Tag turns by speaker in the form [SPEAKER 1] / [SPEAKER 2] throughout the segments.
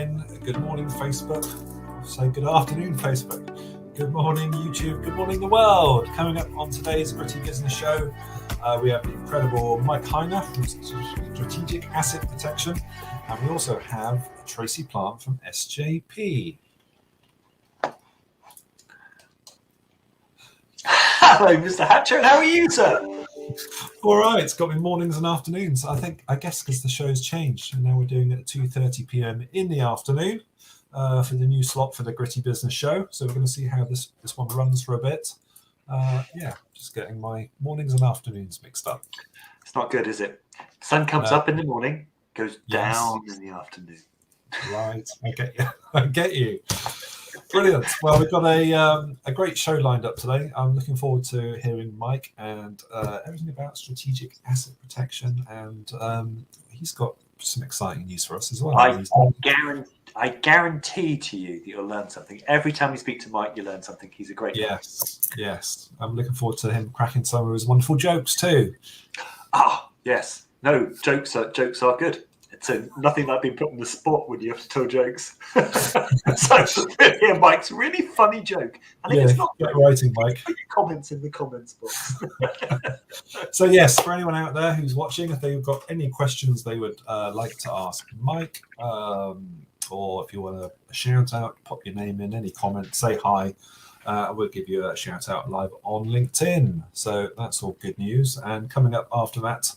[SPEAKER 1] in. Good morning, Facebook. Say good afternoon, Facebook. Good morning, YouTube. Good morning, the world. Coming up on today's Gritty Business Show, we have the incredible Mike Heiner from Strategic Asset Protection, and we also have Tracy Plant from SJP.
[SPEAKER 2] Hello, Mr. Hatcher. How are you, sir?
[SPEAKER 1] All right, it's got me mornings and afternoons. I guess because the show's changed, and now we're doing it at 2:30 p.m. in the afternoon for the new slot for the Gritty Business Show. So we're going to see how this one runs for a bit. Just getting my mornings and afternoons mixed up.
[SPEAKER 2] It's not good, is it? Sun comes up in the morning, goes down in the afternoon.
[SPEAKER 1] Right, I get you. Brilliant. Well, we've got a great show lined up today. I'm looking forward to hearing Mike and everything about strategic asset protection, and he's got some exciting news for us as well.
[SPEAKER 2] I guarantee to you that you'll learn something. Every time you speak to Mike, you learn something. He's a great guy.
[SPEAKER 1] Yes. I'm looking forward to him cracking some of his wonderful jokes too.
[SPEAKER 2] Yes. No, jokes are good. So nothing like being put on the spot when you have to tell jokes. So yeah, Mike's really funny joke. And if it's not
[SPEAKER 1] writing, Mike.
[SPEAKER 2] Put your comments in the comments box.
[SPEAKER 1] So yes, for anyone out there who's watching, if they've got any questions they would like to ask Mike, or if you want a shout out, pop your name in, any comment, say hi. We'll give you a shout out live on LinkedIn. So that's all good news. And coming up after that,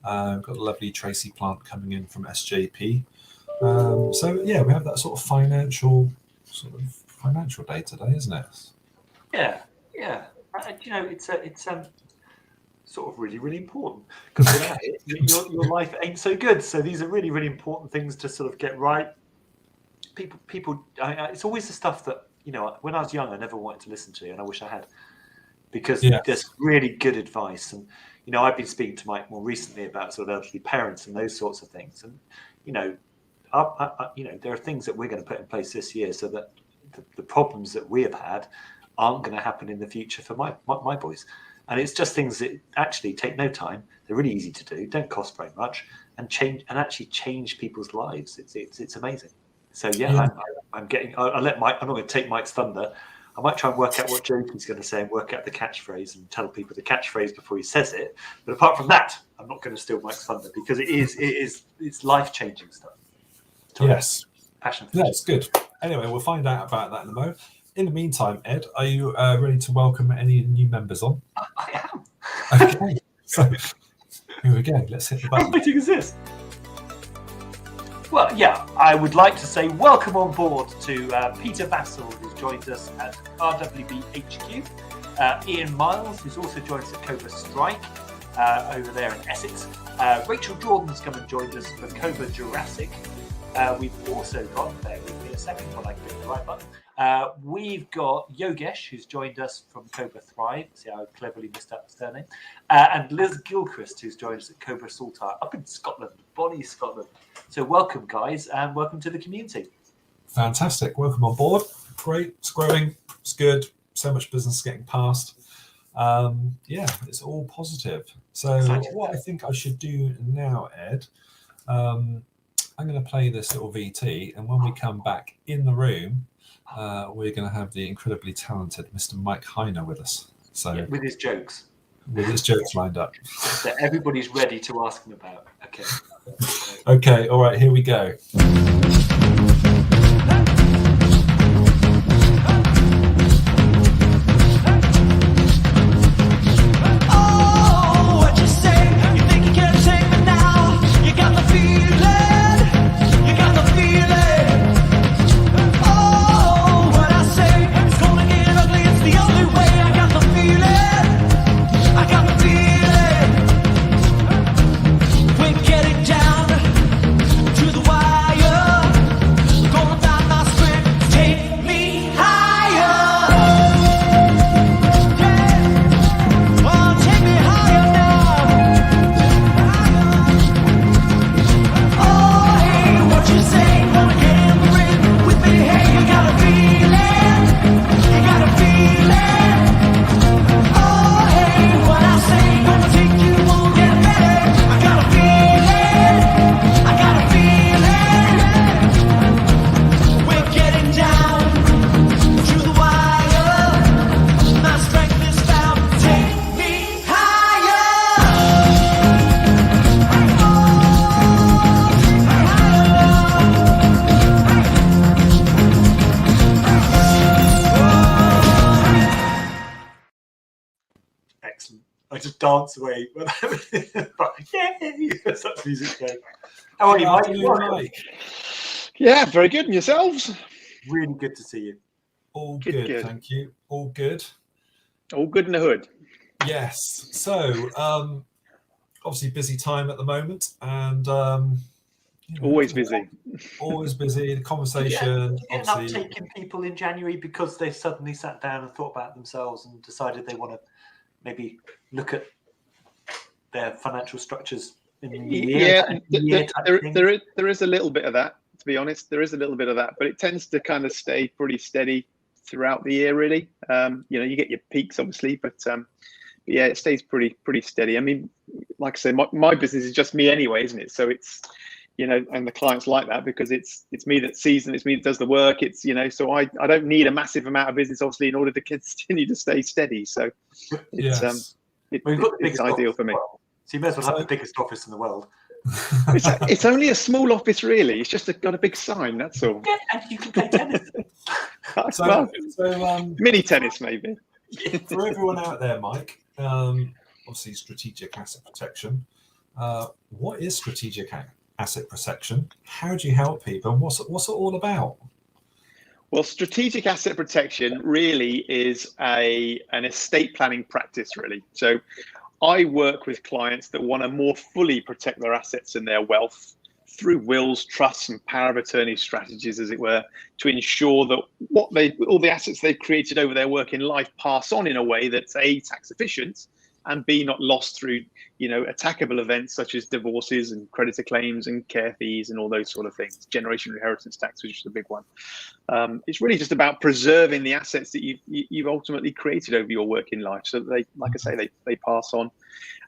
[SPEAKER 1] we've got the lovely Tracy Plant coming in from SJP. We have that sort of financial day today, isn't it?
[SPEAKER 2] Yeah. It's sort of really, really important, because without it, your life ain't so good. So these are really, really important things to sort of get right. People. It's always the stuff that, when I was young, I never wanted to listen to, and I wish I had, because there's really good advice. And I've been speaking to Mike more recently about sort of elderly parents and those sorts of things. And there are things that we're going to put in place this year so that the problems that we have had aren't going to happen in the future for my boys. And it's just things that actually take no time. They're really easy to do, don't cost very much, and actually change people's lives. It's amazing. So I'm not going to take Mike's thunder. I might try and work out what joke he's going to say and work out the catchphrase and tell people the catchphrase before he says it. But apart from that, I'm not going to steal Mike's thunder, because it's life-changing stuff.
[SPEAKER 1] Yes.
[SPEAKER 2] Passion.
[SPEAKER 1] That's good. Anyway, we'll find out about that in a moment. In the meantime, Ed, are you ready to welcome any new members on?
[SPEAKER 2] I am.
[SPEAKER 1] Okay. So here we go. Let's hit the button.
[SPEAKER 2] How exciting is this? Well, I would like to say welcome on board to Peter Bassel, who's joined us at RWB HQ, Ian Miles, who's also joined us at Cobra Strike over there in Essex. Rachel Jordan's come and joined us for Cobra Jurassic. We've also got, bear with me a second while I click the right button, we've got Yogesh, who's joined us from Cobra Thrive. See how I cleverly missed out the surname. And Liz Gilchrist, who's joined us at Cobra Saltire up in Scotland, Bonnie, Scotland. So welcome, guys, and welcome to the community.
[SPEAKER 1] Fantastic. Welcome on board. Great. It's growing. It's good. So much business getting passed. It's all positive. So what I think I should do now, Ed, I'm going to play this little VT, and when we come back in the room, we're going to have the incredibly talented Mr. Mike Heiner with us. So
[SPEAKER 2] with his jokes.
[SPEAKER 1] With his jokes lined up.
[SPEAKER 2] That everybody's ready to ask him about. Okay.
[SPEAKER 1] Okay, all right, here we go.
[SPEAKER 3] We're getting down to the wire.
[SPEAKER 2] just dance away. But yay! Such music going. How are you, Mike?
[SPEAKER 1] Afternoon, Mike.
[SPEAKER 3] Yeah, very good. And yourselves?
[SPEAKER 2] Really good to see you.
[SPEAKER 1] All
[SPEAKER 3] Good,
[SPEAKER 1] good,
[SPEAKER 3] good.
[SPEAKER 1] thank you. All good.
[SPEAKER 3] All good in the hood.
[SPEAKER 1] Yes. So, obviously, busy time at the moment, and
[SPEAKER 3] Always busy.
[SPEAKER 1] Always busy. The conversation,
[SPEAKER 2] An
[SPEAKER 1] obviously.
[SPEAKER 2] uptake in people in January because they suddenly sat down and thought about themselves and decided they want to maybe look at their financial structures in the new year.
[SPEAKER 3] There is a little bit of that, to be honest. There is a little bit of that, but it tends to kind of stay pretty steady throughout the year, really. You get your peaks, obviously, but yeah, it stays pretty steady. I mean, like I say, my business is just me anyway, isn't it? So it's, and the clients like that because it's me that sees and it's me that does the work. It's, so I don't need a massive amount of business, obviously, in order to continue to stay steady. So it's, it's ideal for me.
[SPEAKER 2] So you may as well have the biggest office in the world.
[SPEAKER 3] It's only a small office, really. It's just got a big sign, that's all.
[SPEAKER 2] Yeah, and you can play tennis.
[SPEAKER 1] So,
[SPEAKER 3] mini tennis, maybe.
[SPEAKER 1] For everyone out there, Mike, obviously strategic asset protection. What is strategic asset protection? How do you help people? And what's it all about?
[SPEAKER 3] Well, strategic asset protection really is an estate planning practice, really. So I work with clients that want to more fully protect their assets and their wealth through wills, trusts, and power of attorney strategies, as it were, to ensure that all the assets they've created over their working life pass on in a way that's A, tax efficient, and B, not lost through, attackable events such as divorces and creditor claims and care fees and all those sort of things. Generational inheritance tax, which is a big one. It's really just about preserving the assets that you've ultimately created over your working life, so that they, like I say, they pass on,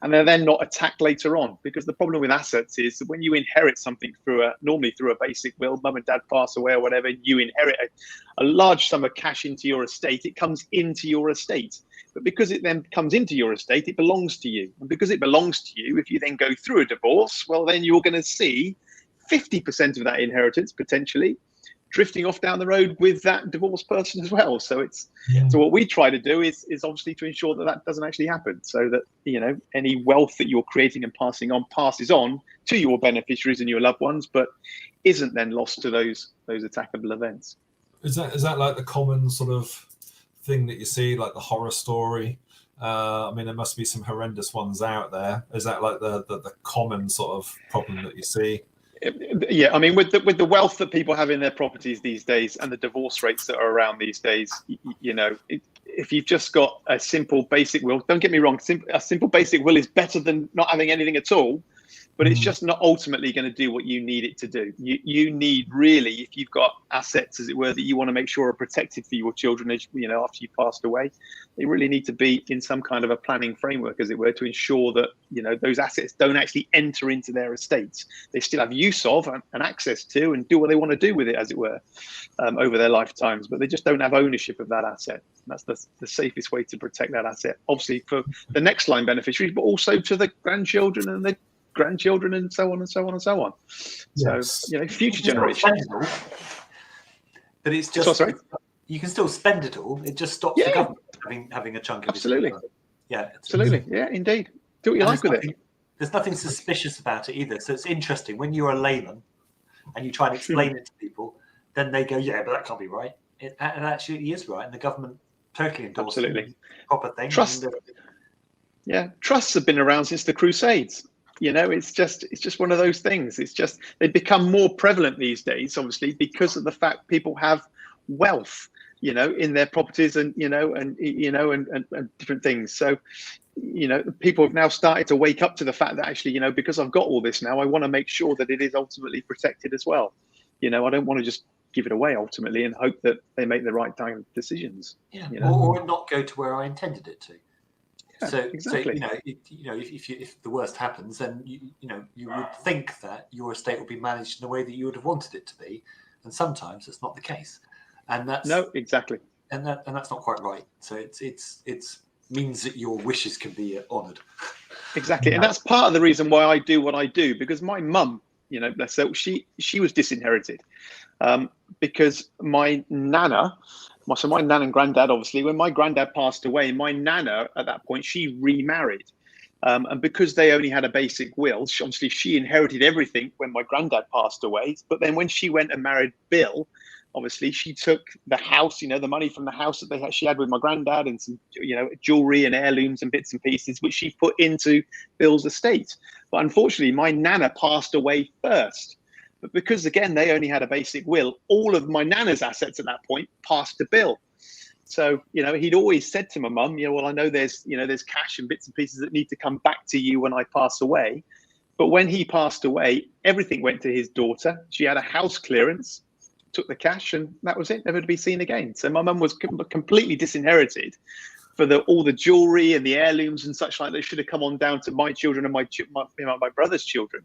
[SPEAKER 3] and they're then not attacked later on. Because the problem with assets is that when you inherit something normally through a basic will, mum and dad pass away or whatever, you inherit a large sum of cash into your estate. It comes into your estate. But because it then comes into your estate, it belongs to you. And because it belongs to you, if you then go through a divorce, well, then you're going to see 50% of that inheritance potentially drifting off down the road with that divorced person as well. So so what we try to do is obviously to ensure that doesn't actually happen, so that any wealth that you're creating and passing on passes on to your beneficiaries and your loved ones, but isn't then lost to those attackable events.
[SPEAKER 1] Is that like the common sort of thing that you see, like the horror story? I mean, there must be some horrendous ones out there. Is that like the common sort of problem that you see?
[SPEAKER 3] Yeah, I mean, with the wealth that people have in their properties these days and the divorce rates that are around these days, if you've just got a simple basic will, don't get me wrong, a simple basic will is better than not having anything at all. But it's just not ultimately going to do what you need it to do. You need really, if you've got assets, as it were, that you want to make sure are protected for your children, after you've passed away, they really need to be in some kind of a planning framework, as it were, to ensure that those assets don't actually enter into their estates. They still have use of and access to and do what they want to do with it, as it were, over their lifetimes. But they just don't have ownership of that asset. And that's the safest way to protect that asset, obviously for the next line beneficiaries, but also to the grandchildren and the grandchildren and so on and so on and so on.
[SPEAKER 1] Yes.
[SPEAKER 3] So future generations.
[SPEAKER 2] But it's just
[SPEAKER 3] sorry?
[SPEAKER 2] You can still spend it all. It just stops the government having a chunk of
[SPEAKER 3] absolutely.
[SPEAKER 2] it. Yeah,
[SPEAKER 3] absolutely. Yeah, indeed. Do what you like with it.
[SPEAKER 2] There's nothing suspicious about it either. So it's interesting when you're a layman and you try and explain it to people, then they go, "Yeah, but that can't be right." It actually is right, and the government totally endorses the proper thing.
[SPEAKER 3] Trusts have been around since the Crusades. It's just one of those things. It's just they become more prevalent these days, obviously, because of the fact people have wealth, in their properties and different things. So, people have now started to wake up to the fact that actually, because I've got all this now, I want to make sure that it is ultimately protected as well. I don't want to just give it away ultimately and hope that they make the right time decisions.
[SPEAKER 2] Yeah, or not go to where I intended it to. So
[SPEAKER 3] exactly.
[SPEAKER 2] If the worst happens, then you would think that your estate will be managed in the way that you would have wanted it to be, and sometimes it's not the case, and that's
[SPEAKER 3] exactly,
[SPEAKER 2] and that's not quite right. So it's means that your wishes can be honoured.
[SPEAKER 3] Exactly, and that's part of the reason why I do what I do, because my mum, bless her, she was disinherited, because my nana. So my nan and granddad, obviously, when my granddad passed away, my nana at that point, she remarried. And because they only had a basic will, obviously she inherited everything when my granddad passed away. But then when she went and married Bill, obviously she took the house, the money from the house that she had with my granddad, and some, jewelry and heirlooms and bits and pieces, which she put into Bill's estate. But unfortunately, my nana passed away first. But because, again, they only had a basic will, all of my nana's assets at that point passed to Bill. So, he'd always said to my mum, well, I know there's cash and bits and pieces that need to come back to you when I pass away. But when he passed away, everything went to his daughter. She had a house clearance, took the cash, and that was it, never to be seen again. So my mum was completely disinherited for all the jewelry and the heirlooms and such like that should have come on down to my children and my brother's children.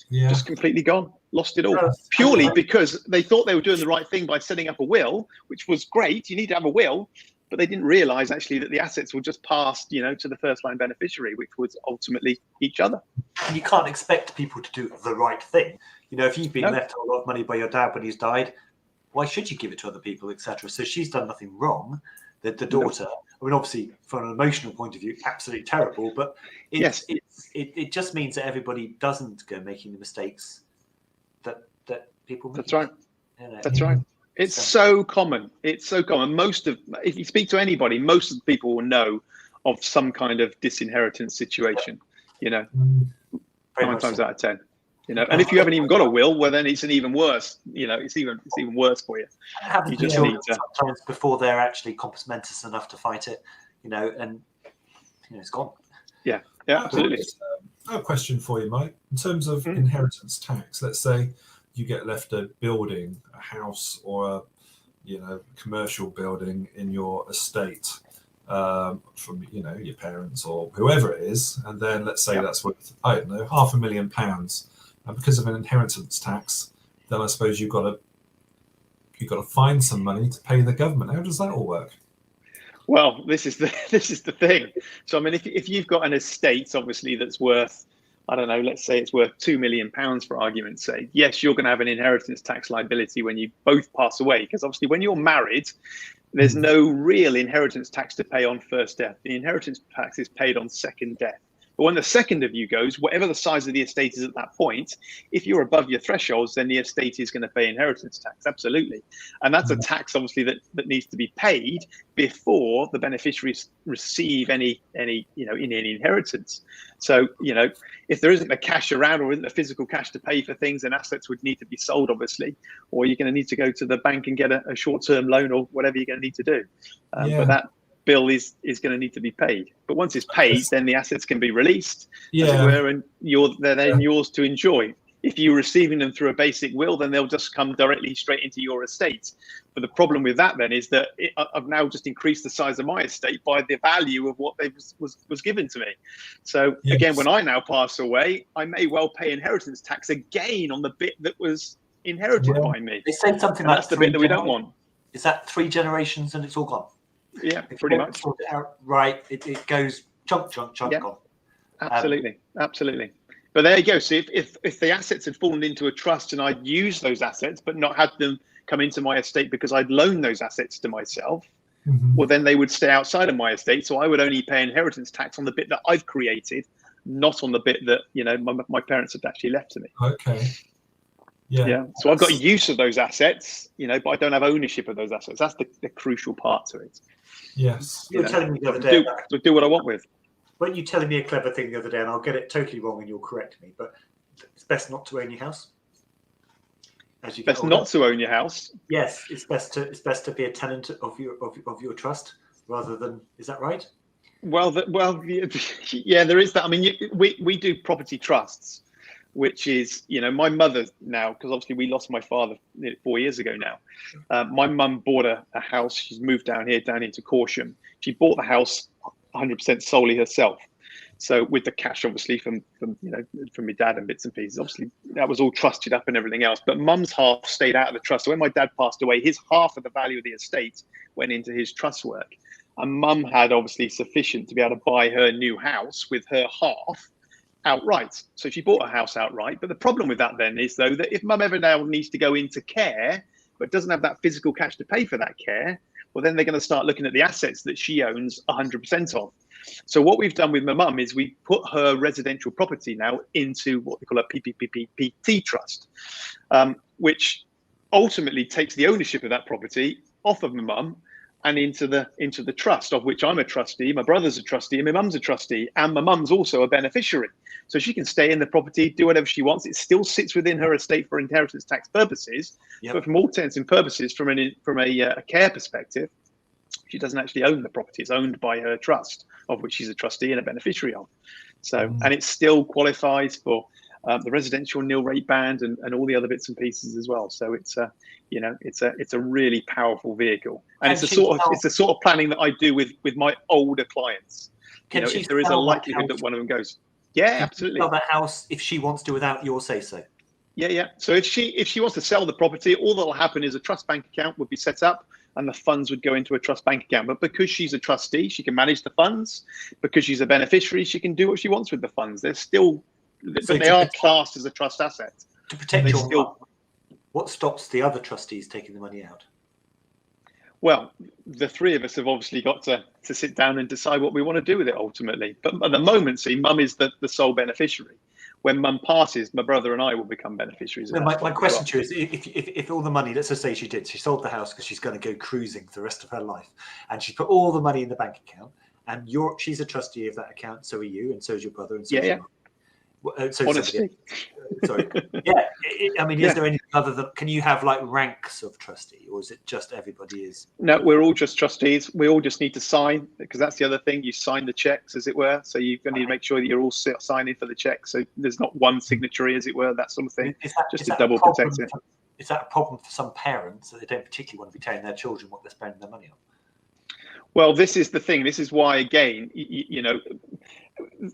[SPEAKER 3] Yeah. Just completely gone, lost it all, purely because they thought they were doing the right thing by setting up a will, which was great. You need to have a will, but they didn't realize actually that the assets were just passed, to the first line beneficiary, which was ultimately each other.
[SPEAKER 2] And you can't expect people to do the right thing. If you've been left a lot of money by your dad when he's died, why should you give it to other people, etc.? So she's done nothing wrong. The daughter, I mean, obviously, from an emotional point of view, absolutely terrible. But it just means that everybody doesn't go making the mistakes that people make.
[SPEAKER 3] That's right. That's right. It's so common. It's so common. If you speak to anybody, most of the people will know of some kind of disinheritance situation. 9 times out of 10. And if you haven't even got a will, well, then it's an even worse. It's even worse for you.
[SPEAKER 2] You just need to sometimes before they're actually compass mentis enough to fight it, and it's gone.
[SPEAKER 3] Yeah, absolutely.
[SPEAKER 1] I have a question for you, Mike. In terms of inheritance tax, let's say you get left a building, a house, or a commercial building in your estate from your parents or whoever it is, and then let's say that's worth £500,000. And because of an inheritance tax, then I suppose you've got to find some money to pay the government. How does that all work?
[SPEAKER 3] Well, this is the thing. So I mean, if you've got an estate, obviously that's worth, I don't know, let's say it's worth £2 million for argument's sake. Yes, you're going to have an inheritance tax liability when you both pass away, because obviously when you're married, there's no real inheritance tax to pay on first death. The inheritance tax is paid on second death. But when the second of you goes, whatever the size of the estate is at that point, if you're above your thresholds, then the estate is going to pay inheritance tax. Absolutely. And that's a tax, obviously, that needs to be paid before the beneficiaries receive any inheritance. So, if there isn't the cash around or isn't the physical cash to pay for things, then assets would need to be sold, obviously, or you're going to need to go to the bank and get a short-term loan or whatever you're going to need to do. But that bill is going to need to be paid. But once it's paid, then the assets can be released, as it were, and they're then yours to enjoy. If you're receiving them through a basic will, then they'll just come directly straight into your estate. But the problem with that then is that I've now just increased the size of my estate by the value of what was given to me. So again, when I now pass away, I may well pay inheritance tax again on the bit that was inherited by me.
[SPEAKER 2] They say something
[SPEAKER 3] like that's the bit that we don't want.
[SPEAKER 2] Is that 3 generations and it's all gone?
[SPEAKER 3] Yeah, pretty much.
[SPEAKER 2] Right, it goes chunk, gone.
[SPEAKER 3] Absolutely. But there you go. So if the assets had fallen into a trust and I'd used those assets, but not had them come into my estate because I'd loaned those assets to myself, well, then they would stay outside of my estate. So I would only pay inheritance tax on the bit that I've created, not on the bit that my parents had actually left to me.
[SPEAKER 1] Okay.
[SPEAKER 3] Yeah. So I've got use of those assets, but I don't have ownership of those assets. That's the crucial part to it.
[SPEAKER 1] Yes.
[SPEAKER 2] You were telling me the other day.
[SPEAKER 3] Do what I want with.
[SPEAKER 2] Weren't you telling me a clever thing the other day, and I'll get it totally wrong and you'll correct me, but it's best not to own your house?
[SPEAKER 3] Best not to own your house?
[SPEAKER 2] Yes, it's best to be a tenant of your trust rather than, is that right?
[SPEAKER 3] Well, yeah, there is that. I mean, we do property trusts, which is, my mother now, because obviously we lost my father 4 years ago now. My mum bought a house. She's moved down into Corsham. She bought the house 100% solely herself. So with the cash, obviously, from my dad and bits and pieces, obviously that was all trusted up and everything else. But mum's half stayed out of the trust. So when my dad passed away, his half of the value of the estate went into his trust work. And mum had obviously sufficient to be able to buy her new house with her half outright. So she bought a house outright. But the problem with that then is, though, that if mum ever now needs to go into care, but doesn't have that physical cash to pay for that care, well, then they're going to start looking at the assets that she owns 100% of. So what we've done with my mum is we put her residential property now into what we call a PPPT trust, which ultimately takes the ownership of that property off of my mum and into the trust, of which I'm a trustee, my brother's a trustee, and my mum's a trustee, and my mum's also a beneficiary. So she can stay in the property, do whatever she wants. It still sits within her estate for inheritance tax purposes, but from all intents and purposes, from a care perspective, she doesn't actually own the property. It's owned by her trust, of which she's a trustee and a beneficiary of. So, and it still qualifies for the residential nil rate band and all the other bits and pieces as well. So it's it's a really powerful vehicle, and it's the sort of planning that I do with my older clients. If there is a likelihood that one of them goes, yeah, absolutely.
[SPEAKER 2] Sell the house if she wants to without your say so.
[SPEAKER 3] Yeah. So if she wants to sell the property, all that'll happen is a trust bank account would be set up, and the funds would go into a trust bank account. But because she's a trustee, she can manage the funds. Because she's a beneficiary, she can do what she wants with the funds. They're still, but they are classed as a trust asset.
[SPEAKER 2] To protect your mum, what stops the other trustees taking the money out?
[SPEAKER 3] Well, the three of us have obviously got to sit down and decide what we want to do with it ultimately. But at the moment, see, mum is the sole beneficiary. When mum passes, my brother and I will become beneficiaries.
[SPEAKER 2] No, my question to you is, if all the money, let's just say she sold the house because she's going to go cruising for the rest of her life, and she put all the money in the bank account, and she's a trustee of that account, so are you, and so is your brother, and so is your mum.
[SPEAKER 3] Honestly.
[SPEAKER 2] Sorry. Is there anything other than, can you have like ranks of trustee, or is it just everybody is?
[SPEAKER 3] No, we're all just trustees. We all just need to sign, because that's the other thing. You sign the checks, as it were. So you're going to need to make sure that you're all signing for the check. So there's not one signatory, as it were, that sort of thing. Just to double protect it.
[SPEAKER 2] Is that a problem for some parents that they don't particularly want to be telling their children what they're spending their money on?
[SPEAKER 3] Well, this is the thing. This is why, again,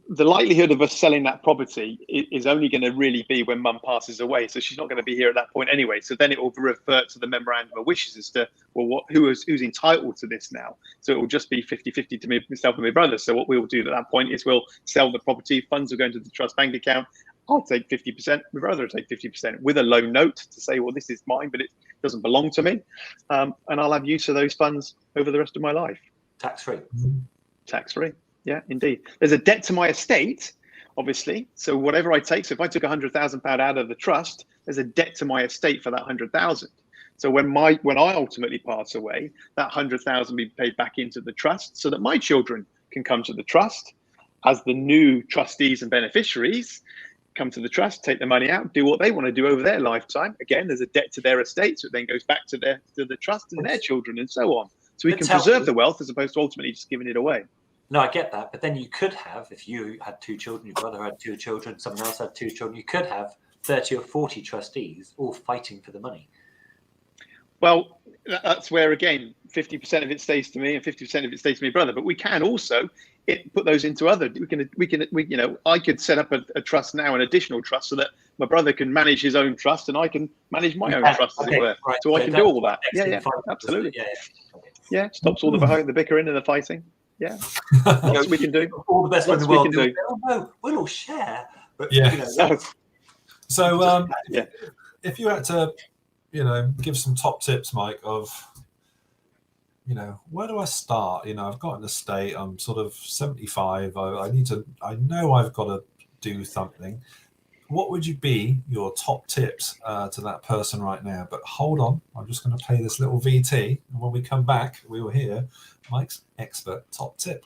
[SPEAKER 3] the likelihood of us selling that property is only going to really be when mum passes away. So she's not going to be here at that point anyway. So then it will revert to the memorandum of wishes as to, well, who's entitled to this now? So it will just be 50-50 to myself and my brother. So what we'll do at that point is we'll sell the property. Funds will go into the trust bank account. I'll take 50%. My brother will take 50% with a loan note to say, well, this is mine, but it doesn't belong to me. And I'll have use of those funds over the rest of my life.
[SPEAKER 2] Tax-free.
[SPEAKER 3] Tax-free. Yeah, indeed. There's a debt to my estate, obviously. So whatever I take, so if I took £100,000 out of the trust, there's a debt to my estate for that 100,000. So when I ultimately pass away, that 100,000 will be paid back into the trust, so that my children can come to the trust as the new trustees and beneficiaries, come to the trust, take the money out, do what they want to do over their lifetime. Again, there's a debt to their estate, so it then goes back to the trust and their children, and so on. So we can preserve the wealth as opposed to ultimately just giving it away.
[SPEAKER 2] No, I get that. But then you could have, if you had 2 children, your brother had 2 children, someone else had 2 children, you could have 30 or 40 trustees all fighting for the money. Well,
[SPEAKER 3] that's where, again, 50% of it stays to me and 50% of it stays to my brother. But we can also put those into other. I could set up a trust now, an additional trust, so that my brother can manage his own trust and I can manage my own trust, as it were. Right. So I can do all that. Yeah, absolutely. Yeah, stops all the bickering and the fighting. Yeah, lots we can do.
[SPEAKER 2] All the best in the world. Oh no, we'll all share. But
[SPEAKER 1] so if you had to, give some top tips, Mike, of where do I start? I've got an estate. I'm sort of 75. I know I've got to do something. What would be your top tips to that person right now? But hold on, I'm just going to play this little VT, and when we come back, we will hear Mike's expert top tip.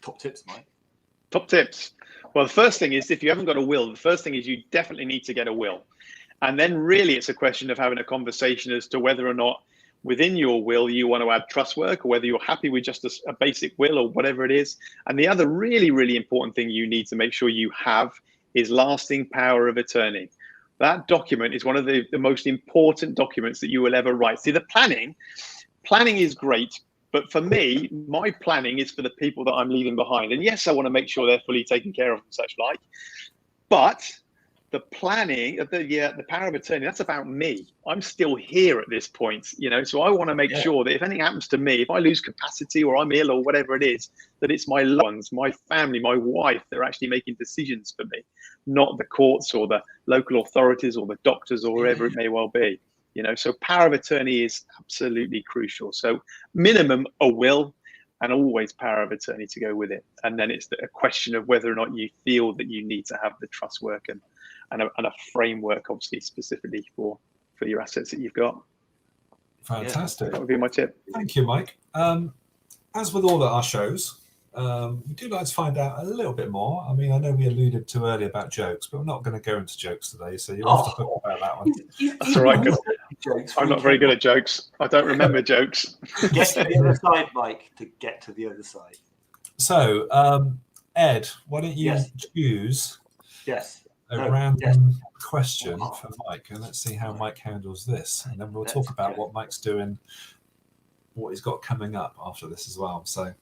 [SPEAKER 2] Top tips, Mike.
[SPEAKER 3] Top tips. Well, the first thing is, if you haven't got a will, the first thing is you definitely need to get a will. And then really it's a question of having a conversation as to whether or not within your will you want to add trust work, or whether you're happy with just a basic will or whatever it is. And the other really, really important thing you need to make sure you have is lasting power of attorney. That document is one of the most important documents that you will ever write. See, the planning is great, but for me, my planning is for the people that I'm leaving behind. And yes, I want to make sure they're fully taken care of and such like, but the planning, the power of attorney, that's about me. I'm still here at this point, so I want to make sure that if anything happens to me, if I lose capacity or I'm ill or whatever it is, that it's my loved ones, my family, my wife, that are actually making decisions for me, not the courts or the local authorities or the doctors or wherever it may well be. So power of attorney is absolutely crucial. So minimum a will, and always power of attorney to go with it. And then it's a question of whether or not you feel that you need to have the trust work and a framework, obviously, specifically for your assets that you've got.
[SPEAKER 1] Fantastic.
[SPEAKER 3] Yeah, that would be my tip.
[SPEAKER 1] Thank you, Mike. As with all of our shows, we do like to find out a little bit more. I mean, I know we alluded to earlier about jokes, but we're not going to go into jokes today, so you'll have to put about that one.
[SPEAKER 3] That's all right, because I'm not very good at jokes. I don't remember jokes.
[SPEAKER 2] Get to the other side, Mike, to get to the other side.
[SPEAKER 1] So, Ed, why don't you choose a random question for Mike, and let's see how Mike handles this, and then we'll talk about what Mike's doing, what he's got coming up after this as well. So,
[SPEAKER 2] are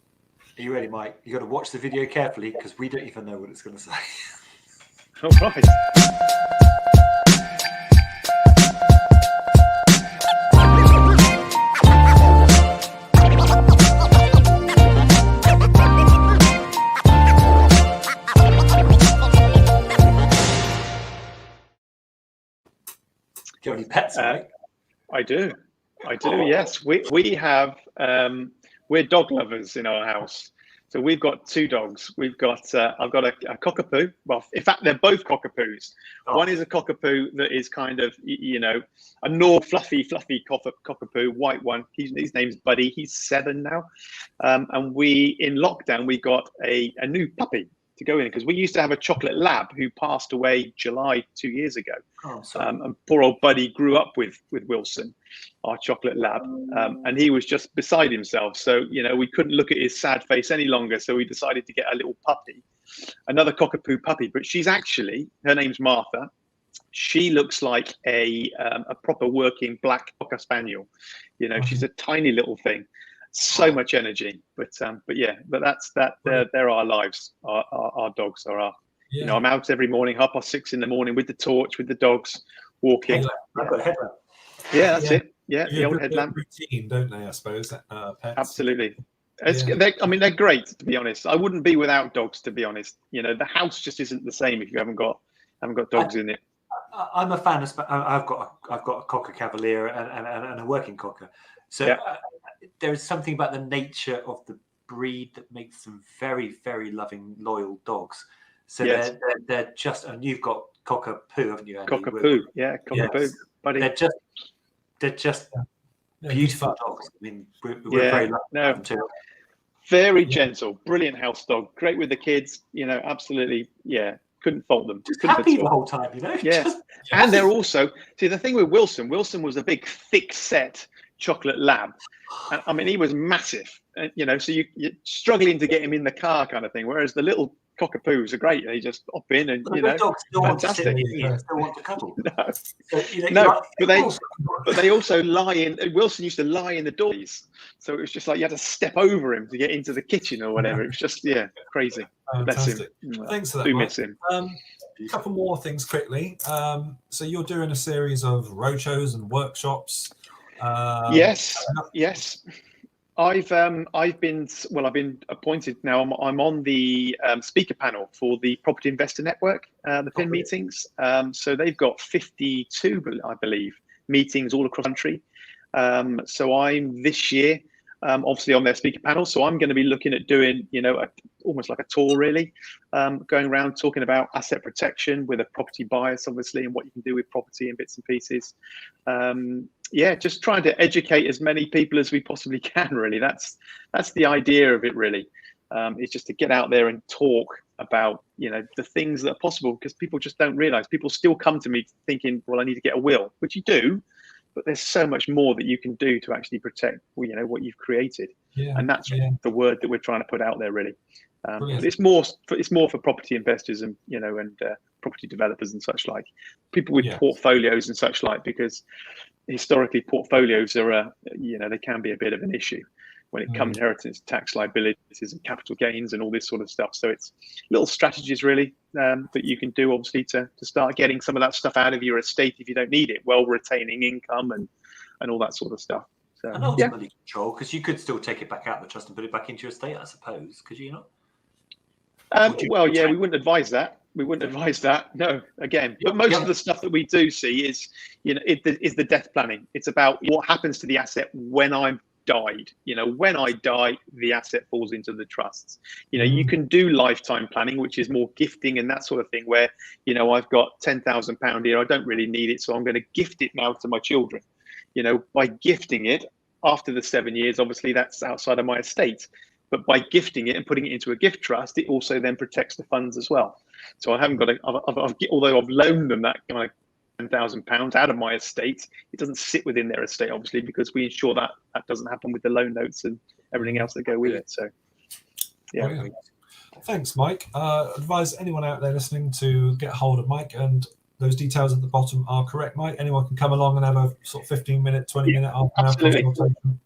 [SPEAKER 2] you ready, Mike? You got to watch the video carefully because we don't even know what it's going to say.
[SPEAKER 3] All right.
[SPEAKER 2] Do you have any pets, Mike?
[SPEAKER 3] I do. Yes, we have. We're dog lovers in our house, so we've got 2 dogs. We've got I've got a cockapoo. Well, in fact, they're both cockapoos. One is a cockapoo that is kind of a fluffy cockapoo, white one. His name's Buddy. He's 7 now, and we in lockdown we got a new puppy to go in because we used to have a chocolate lab who passed away July 2 years ago. And poor old Buddy grew up with Wilson, our chocolate lab, and he was just beside himself. So, we couldn't look at his sad face any longer. So we decided to get a little puppy, another cockapoo puppy. But her name's Martha. She looks like a proper working black cocker spaniel. She's a tiny little thing. So much energy, but that's that. They're our lives. Our dogs are our. I'm out every morning, 6:30 in the morning with the torch, with the dogs, walking.
[SPEAKER 2] I've got a headlamp.
[SPEAKER 3] Yeah, that's it. Yeah, the old headlamp.
[SPEAKER 1] Routine, don't they? I suppose. Pets.
[SPEAKER 3] Absolutely. They're great, to be honest. I wouldn't be without dogs, to be honest. The house just isn't the same if you haven't got dogs in it.
[SPEAKER 2] I'm a fan of. I've got a cocker cavalier and a working cocker. So. There is something about the nature of the breed that makes them very, very loving, loyal dogs. So they're just, and you've got cockapoo, haven't you, Andy?
[SPEAKER 3] Cockapoo, cockapoo.
[SPEAKER 2] Yes.
[SPEAKER 3] Buddy.
[SPEAKER 2] They're just beautiful dogs. I mean, we're very lucky too.
[SPEAKER 3] Very gentle, brilliant house dog, great with the kids. Absolutely, couldn't fault them.
[SPEAKER 2] Just happy the whole time,
[SPEAKER 3] Yeah, and they're also the thing with Wilson. Wilson was a big, thick-set chocolate lab. I mean, he was massive, so you're struggling to get him in the car kind of thing. Whereas the little cockapoos are great. They just hop in and,
[SPEAKER 2] dogs still
[SPEAKER 3] fantastic.
[SPEAKER 2] Want to sit in, still want to cuddle.
[SPEAKER 3] But they also lie in. Wilson used to lie in the doors. So it was just like you had to step over him to get into the kitchen or whatever. It was just, crazy.
[SPEAKER 1] Fantastic. Thanks for that,
[SPEAKER 3] Do
[SPEAKER 1] Mike.
[SPEAKER 3] miss him.
[SPEAKER 1] A couple more things quickly. So you're doing a series of roadshows and workshops.
[SPEAKER 3] Yes. I've been appointed now. I'm on the speaker panel for the Property Investor Network, the PIN meetings. So they've got 52, I believe, meetings all across the country. So I'm this year obviously on their speaker panel. So I'm going to be looking at doing, almost like a tour really, going around talking about asset protection with a property bias, obviously, and what you can do with property in bits and pieces. Just trying to educate as many people as we possibly can, really. That's the idea of it, really. Is just to get out there and talk about, the things that are possible, because people just don't realize. People still come to me thinking, well, I need to get a will, which you do, but there's so much more that you can do to actually protect, what you've created. And that's the word that we're trying to put out there, really. But it's more for property investors and, and property developers and such like, people with portfolios and such like, because historically portfolios are, they can be a bit of an issue. when it comes to inheritance tax liabilities and capital gains and all this sort of stuff. So it's little strategies really that you can do, obviously, to start getting some of that stuff out of your estate if you don't need it, while retaining income and all that sort of stuff. So,
[SPEAKER 2] and ultimately control, because you could still take it back out of the trust and put it back into your estate, I suppose. Could you not?
[SPEAKER 3] Well, yeah, we wouldn't advise that. We wouldn't advise that. No, again, but most of the stuff that we do see is, is the death planning. It's about what happens to the asset when I'm died. When I die, the asset falls into the trusts. You can do lifetime planning, which is more gifting and that sort of thing, where, I've got £10,000 here. I don't really need it, so I'm going to gift it now to my children. By gifting it after the 7 years, obviously that's outside of my estate. But by gifting it and putting it into a gift trust, it also then protects the funds as well. So I haven't got although I've loaned them that kind of £10,000 out of my estate, it doesn't sit within their estate, obviously, because we ensure that that doesn't happen with the loan notes and everything else that go with it. So, yeah.
[SPEAKER 1] Brilliant. Thanks, Mike. Advise anyone out there listening to get hold of Mike, and those details at the bottom are correct, Mike. Anyone can come along and have a sort of 15-minute, 20-minute,
[SPEAKER 3] absolutely.
[SPEAKER 1] consultation.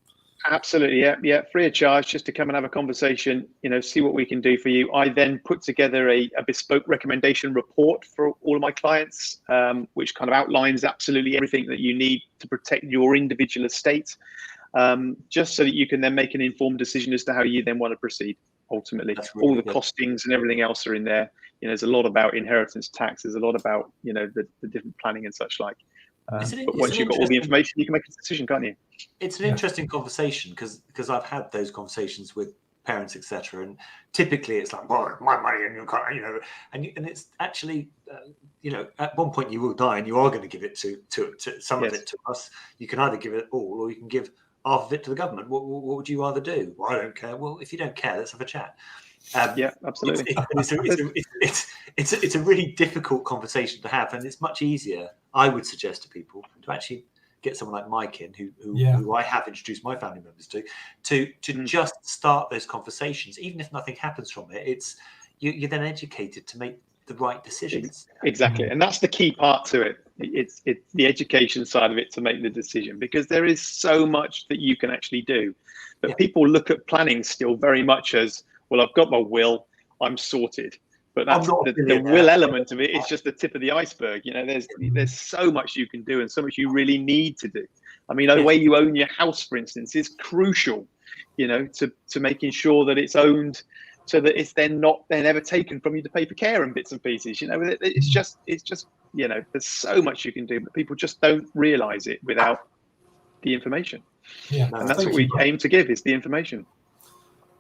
[SPEAKER 3] Absolutely, yeah, free of charge, just to come and have a conversation, see what we can do for you. I then put together a bespoke recommendation report for all of my clients, which kind of outlines absolutely everything that you need to protect your individual estate, just so that you can then make an informed decision as to how you then want to proceed. Ultimately, really all the costings and everything else are in there. There's a lot about inheritance tax. There's a lot about the different planning and such like. But once you've got all the information, you can make a decision, can't you?
[SPEAKER 2] It's an interesting conversation because I've had those conversations with parents, etc. And typically it's like, well, my money, and you can't, and it's actually, at one point you will die, and you are going to give it to some of it to us. You can either give it all, or you can give half of it to the government. What would you rather do? Well, I don't care. Well, if you don't care, let's have a chat.
[SPEAKER 3] Absolutely.
[SPEAKER 2] It's a really difficult conversation to have, and it's much easier, I would suggest to people, to actually get someone like Mike in, who I have introduced my family members to just start those conversations. Even if nothing happens from it, it's you're then educated to make the right decisions.
[SPEAKER 3] Exactly, and that's the key part to it. It's the education side of it to make the decision, because there is so much that you can actually do. But people look at planning still very much as, well, I've got my will, I'm sorted. But that's the will element of it. It's just the tip of the iceberg. There's so much you can do and so much you really need to do. I mean, the way you own your house, for instance, is crucial, to making sure that it's owned so that it's then ever taken from you to pay for care and bits and pieces. It's just there's so much you can do, but people just don't realize it without the information.
[SPEAKER 1] Yeah.
[SPEAKER 3] And that's what we aim to give, is the information.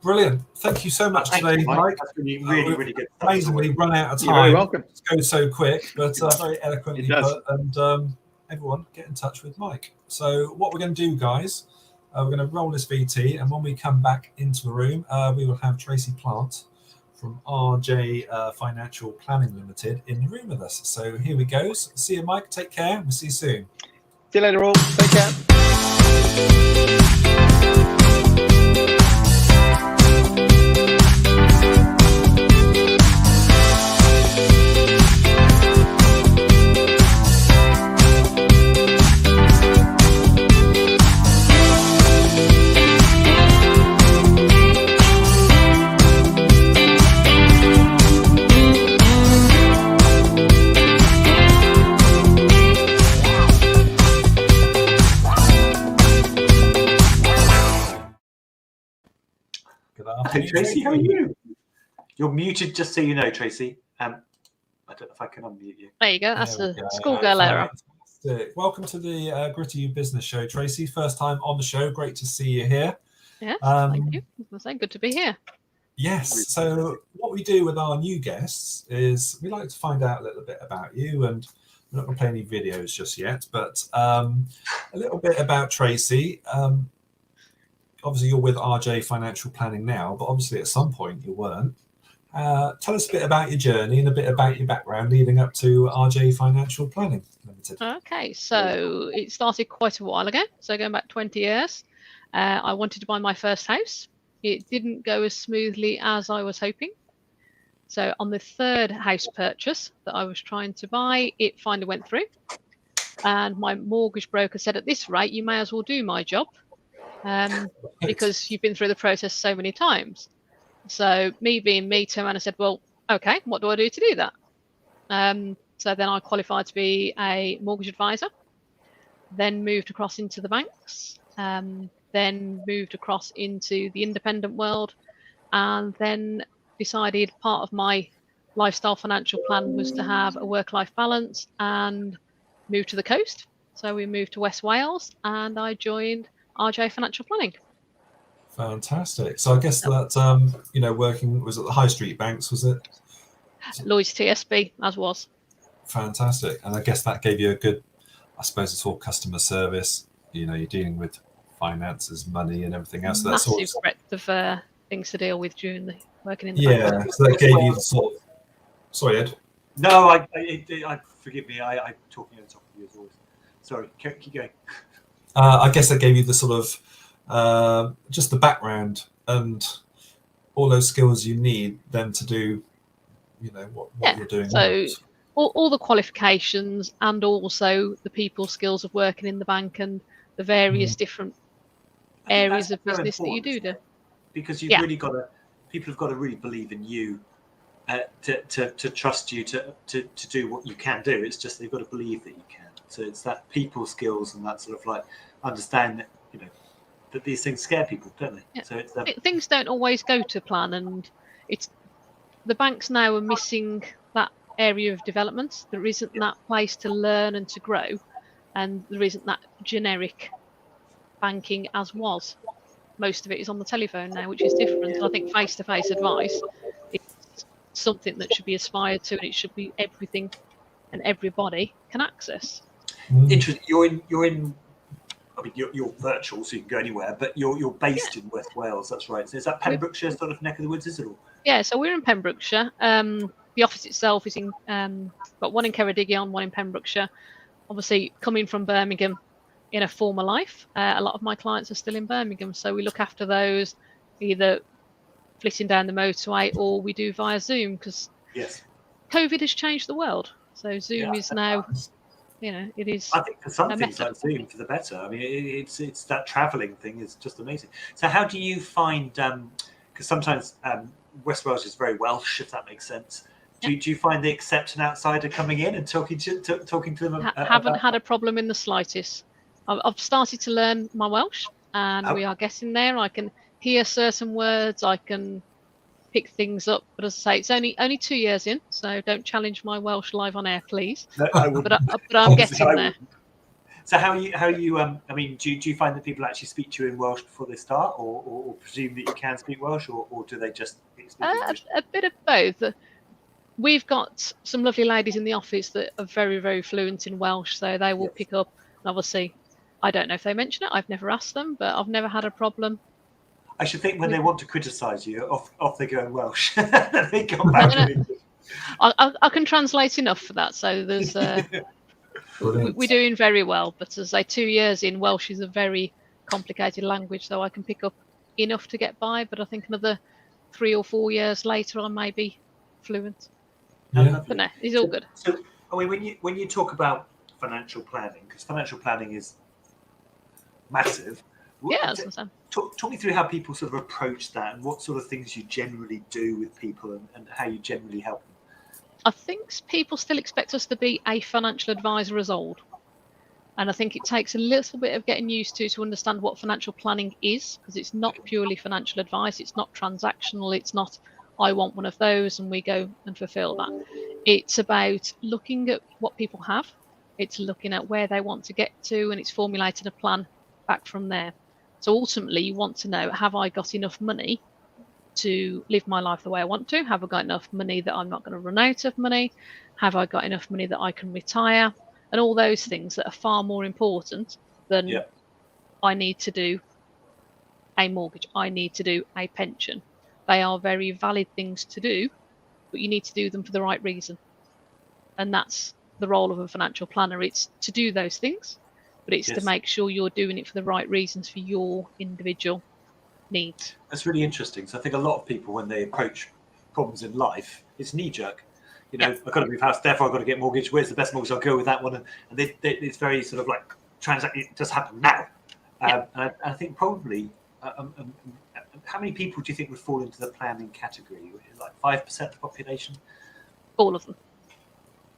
[SPEAKER 1] Brilliant. Thank you so much today, Mike.
[SPEAKER 2] That's really, really good.
[SPEAKER 1] Amazingly run out of time.
[SPEAKER 3] You're very welcome.
[SPEAKER 1] It goes so quick, but very eloquently put. And everyone, get in touch with Mike. So what we're going to do, guys, we're going to roll this VT, and when we come back into the room, we will have Tracy Plant from RJ Financial Planning Limited in the room with us. So here we go. See you, Mike. Take care. We'll see you soon.
[SPEAKER 3] See you later, all. Take care.
[SPEAKER 2] Hey, Tracy, how are you? You're muted, just so you know, Tracy. I don't know if I can unmute you.
[SPEAKER 4] There you go. That's a schoolgirl error.
[SPEAKER 1] Welcome to the Gritty Business Show, Tracy. First time on the show. Great to see you here.
[SPEAKER 4] Yeah, thank you. Good to be here.
[SPEAKER 1] Yes. So what we do with our new guests is we like to find out a little bit about you, and we're not going to play any videos just yet, but a little bit about Tracy. Obviously, you're with RJ Financial Planning now, but obviously at some point you weren't. Tell us a bit about your journey and a bit about your background leading up to RJ Financial Planning Limited.
[SPEAKER 4] Okay, so it started quite a while ago. So going back 20 years, I wanted to buy my first house. It didn't go as smoothly as I was hoping. So on the third house purchase that I was trying to buy, it finally went through. And my mortgage broker said, at this rate, you may as well do my job. because you've been through the process so many times. So me being me, turned around and said, well, okay, what do I do to do that? So then I qualified to be a mortgage advisor, then moved across into the banks, then moved across into the independent world, and then decided part of my lifestyle financial plan was to have a work-life balance and move to the coast. So we moved to West Wales and I joined RJ Financial Planning.
[SPEAKER 1] Fantastic. So I guess that, working, was it the High Street Banks, was it?
[SPEAKER 4] Lloyds TSB, as was.
[SPEAKER 1] Fantastic. And I guess that gave you a good, I suppose it's all customer service. You're dealing with finances, money and everything else.
[SPEAKER 4] Massive breadth of things to deal with during the working in the
[SPEAKER 1] bank. So that gave you the sort of, sorry, Ed.
[SPEAKER 2] No, I forgive me. I'm talking on top of you as always. Sorry, keep going.
[SPEAKER 1] I guess that gave you the sort of just the background and all those skills you need then to do, what you're doing.
[SPEAKER 4] So all the qualifications and also the people skills of working in the bank and the various different areas of business that you do.
[SPEAKER 2] Because you've really got to, people have got to really believe in you. To trust you to do what you can do. It's just they've got to believe that you can. So it's that people skills and that sort of like understand that that these things scare people, don't they?
[SPEAKER 4] Yeah.
[SPEAKER 2] So it's
[SPEAKER 4] things don't always go to plan, and it's the banks now are missing that area of development. There isn't that place to learn and to grow, and there isn't that generic banking as was. Most of it is on the telephone now, which is different. And I think face-to-face advice is something that should be aspired to, and it should be everything and everybody can access.
[SPEAKER 2] Interesting. You're in. I mean, you're virtual, so you can go anywhere. But you're based in West Wales. That's right. So is that Pembrokeshire sort of neck of the woods? Is it all?
[SPEAKER 4] Yeah. So we're in Pembrokeshire. The office itself is in. Got one in Ceredigion, one in Pembrokeshire. Obviously, coming from Birmingham in a former life, a lot of my clients are still in Birmingham, so we look after those either flitting down the motorway or we do via Zoom because COVID has changed the world. So Zoom is now, it is.
[SPEAKER 2] I think for some things like Zoom for the better. I mean, it's that travelling thing is just amazing. So how do you find? Because sometimes West Wales is very Welsh, if that makes sense. Do you find they accept an outsider coming in and talking to them?
[SPEAKER 4] Haven't had a problem in the slightest. I've started to learn my Welsh, and we are getting there. I can hear certain words. I can pick things up, but as I say, it's only 2 years in, so don't challenge my Welsh live on air, please.
[SPEAKER 2] No, I wouldn't.
[SPEAKER 4] But I'm getting there.
[SPEAKER 2] So how you I mean, do you find that people actually speak to you in Welsh before they start, or presume that you can speak Welsh, or do they just speak English?
[SPEAKER 4] A bit of both. We've got some lovely ladies in the office that are very, very fluent in Welsh, so they will pick up. And obviously, I don't know if they mention it. I've never asked them, but I've never had a problem.
[SPEAKER 2] I should think when they want to criticise you, off they go in Welsh. They come back in English.
[SPEAKER 4] I can translate enough for that. So there's we're doing very well. But as I say, 2 years in, Welsh is a very complicated language, so I can pick up enough to get by. But I think another 3 or 4 years later, I may be fluent.
[SPEAKER 1] Yeah.
[SPEAKER 4] But no, it's all good.
[SPEAKER 2] So, I mean, when you talk about financial planning, because financial planning is massive.
[SPEAKER 4] Yeah,
[SPEAKER 2] talk me through how people sort of approach that and what sort of things you generally do with people and how you generally help them.
[SPEAKER 4] I think people still expect us to be a financial advisor as old. And I think it takes a little bit of getting used to understand what financial planning is, because it's not purely financial advice. It's not transactional. It's not, I want one of those and we go and fulfill that. It's about looking at what people have. It's looking at where they want to get to, and it's formulating a plan back from there. So ultimately, you want to know, have I got enough money to live my life the way I want to? Have I got enough money that I'm not going to run out of money? Have I got enough money that I can retire? And all those things that are far more important than I need to do a mortgage, I need to do a pension. They are very valid things to do, but you need to do them for the right reason. And that's the role of a financial planner. It's to do those things, but it's to make sure you're doing it for the right reasons for your individual needs.
[SPEAKER 2] That's really interesting. So I think a lot of people, when they approach problems in life, it's knee-jerk. I've got to move house, therefore I've got to get mortgage. Where's the best mortgage? I'll go with that one. And it's very sort of like it just happened now. And I think probably, how many people do you think would fall into the planning category? Like 5% of the population?
[SPEAKER 4] All of them.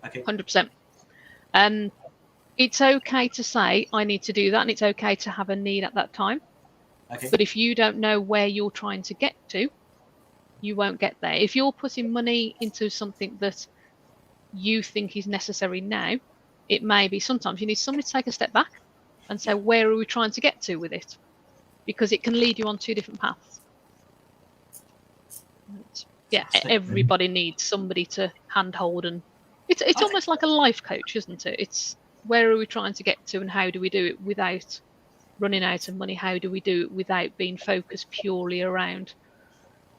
[SPEAKER 2] Okay.
[SPEAKER 4] 100%. It's okay to say, I need to do that, and it's okay to have a need at that time.
[SPEAKER 2] Okay.
[SPEAKER 4] But if you don't know where you're trying to get to, you won't get there. If you're putting money into something that you think is necessary now, it may be sometimes you need somebody to take a step back and say, where are we trying to get to with it? Because it can lead you on two different paths. Yeah, everybody needs somebody to handhold, and it's almost like a life coach, isn't it? It's where are we trying to get to, and how do we do it without running out of money? How do we do it without being focused purely around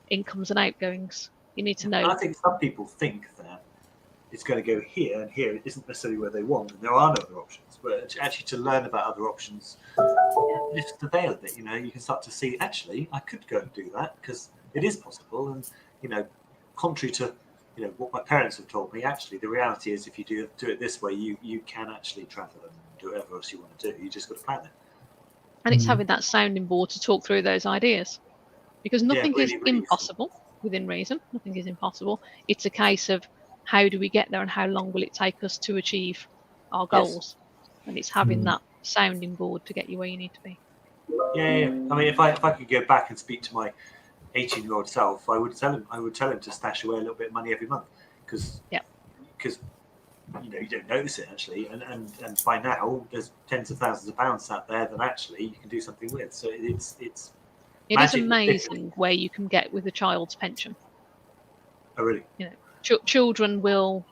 [SPEAKER 4] incomes and outgoings? You need to know.
[SPEAKER 2] And I think some people think that it's going to go here, and here isn't necessarily where they want, and there are no other options. But actually, to learn about other options, just avail of it. You can start to see, actually, I could go and do that because it is possible. And contrary to what my parents have told me, actually, the reality is if you do it this way, you can actually travel and do whatever else you want to do. You just got to plan it.
[SPEAKER 4] And it's having that sounding board to talk through those ideas, because nothing is
[SPEAKER 2] really
[SPEAKER 4] impossible within reason. Nothing is impossible. It's a case of how do we get there and how long will it take us to achieve our goals? And it's having that sounding board to get you where you need to be.
[SPEAKER 2] Yeah. I mean, if I could go back and speak to my 18-year-old self, I would tell him to stash away a little bit of money every month, because you don't notice it actually, and by now there's tens of thousands of pounds out there that actually you can do something with. So it is
[SPEAKER 4] amazing where you can get with a child's pension.
[SPEAKER 2] Oh really?
[SPEAKER 4] Children will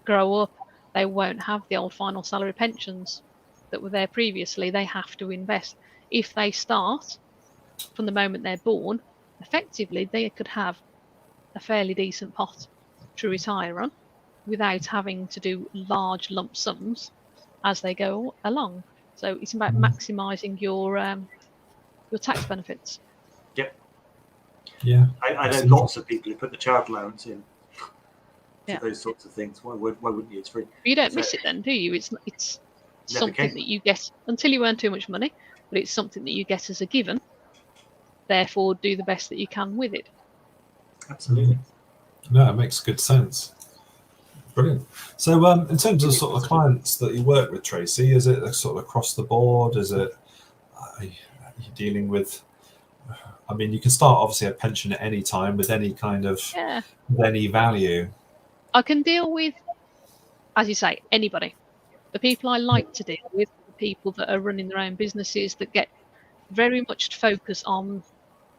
[SPEAKER 4] grow up, they won't have the old final salary pensions that were there previously. They have to invest. If they start from the moment they're born, effectively they could have a fairly decent pot to retire on without having to do large lump sums as they go along. So it's about maximising your tax benefits.
[SPEAKER 2] Yep.
[SPEAKER 1] Yeah.
[SPEAKER 2] I know lots of people who put the child allowance in to those sorts of things. Why wouldn't you? It's free.
[SPEAKER 4] But you don't miss it then, do you? It's something that you get until you earn too much money, but it's something that you get as a given. Therefore, do the best that you can with it.
[SPEAKER 2] Absolutely.
[SPEAKER 1] No, it makes good sense. Brilliant. So, in terms of sort of clients that you work with, Tracy, is it sort of across the board? Is it are you dealing with? I mean, you can start obviously a pension at any time with any kind of any value.
[SPEAKER 4] I can deal with, as you say, anybody. The people I like to deal with are the people that are running their own businesses that get very much focused on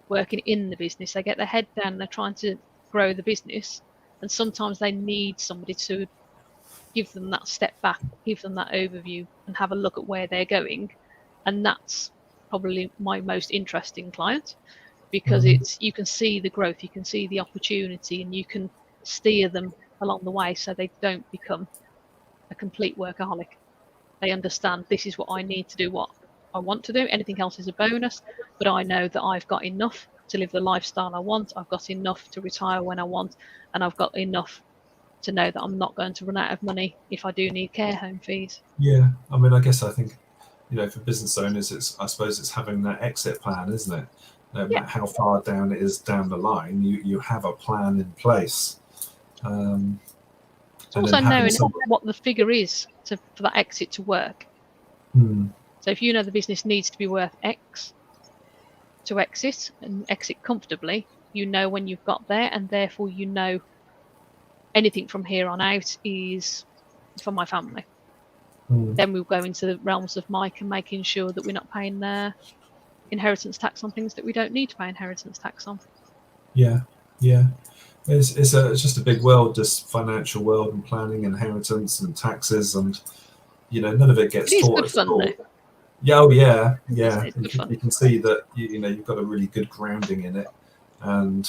[SPEAKER 4] working in the business. They get their head down, they're trying to grow the business, and sometimes they need somebody to give them that step back, give them that overview, and have a look at where they're going. And that's probably my most interesting client, because you can see the growth, you can see the opportunity, and you can steer them along the way so they don't become a complete workaholic. They understand this is what I need to do, what I want to do. Anything else is a bonus, but I know that I've got enough to live the lifestyle I want. I've got enough to retire when I want, and I've got enough to know that I'm not going to run out of money if I do need care home fees.
[SPEAKER 1] Yeah, I mean, I think for business owners, I suppose it's having that exit plan, isn't it? No matter how far down it is down the line, you have a plan in place.
[SPEAKER 4] It's also knowing what the figure is for that exit to work. So if you know the business needs to be worth X to exit and exit comfortably, you know when you've got there, and therefore you know anything from here on out is for my family. Then we'll go into the realms of Mike and making sure that we're not paying inheritance tax on things that we don't need to pay inheritance tax on. Yeah.
[SPEAKER 1] It's just a big world, this financial world, and planning, inheritance, and taxes, and none of it gets taught at school. Yeah. You can see that you've got a really good grounding in it, and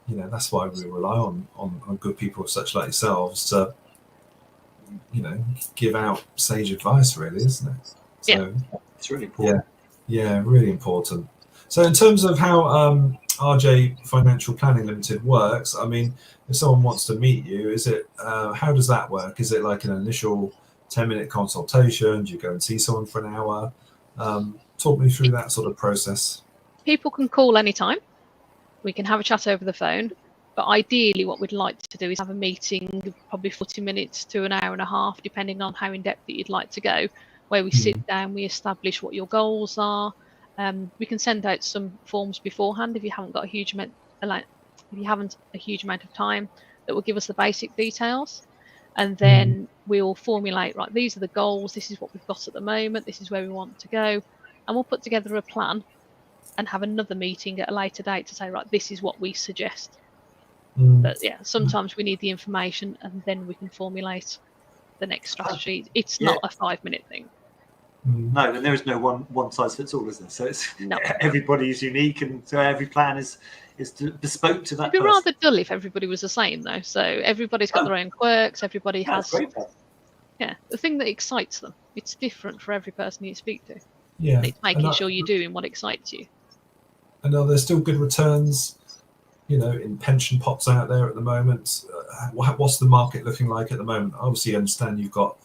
[SPEAKER 1] that's why we rely on good people such like yourselves to give out sage advice, really, isn't it? So
[SPEAKER 2] it's really important.
[SPEAKER 1] Yeah, really important. So in terms of how RJ Financial Planning Limited works, I mean, if someone wants to meet you, is it how does that work? Is it like an initial 10-minute consultation? Do you go and see someone for an hour? Talk me through that sort of process.
[SPEAKER 4] People can call anytime. We can have a chat over the phone. But ideally, what we'd like to do is have a meeting, probably 40 minutes to an hour and a half, depending on how in depth that you'd like to go, where we sit down, we establish what your goals are. We can send out some forms beforehand if you haven't got a huge amount, of time, that will give us the basic details. And then we'll formulate, right, these are the goals, this is what we've got at the moment, this is where we want to go. And we'll put together a plan and have another meeting at a later date to say, right, this is what we suggest. But yeah, sometimes we need the information and then we can formulate the next strategy. It's not a 5-minute thing.
[SPEAKER 2] No, and there is no one size fits all, is there? So it's everybody is unique, and so every plan is bespoke to that.
[SPEAKER 4] It'd be
[SPEAKER 2] person.
[SPEAKER 4] rather dull if everybody was the same, though. So everybody's got their own quirks. Everybody has. The thing that excites them. It's different for every person you speak to.
[SPEAKER 1] Yeah,
[SPEAKER 4] and it's making sure you're doing what excites you.
[SPEAKER 1] And are there still good returns, in pension pots out there at the moment? What's the market looking like at the moment? Obviously, I understand you've got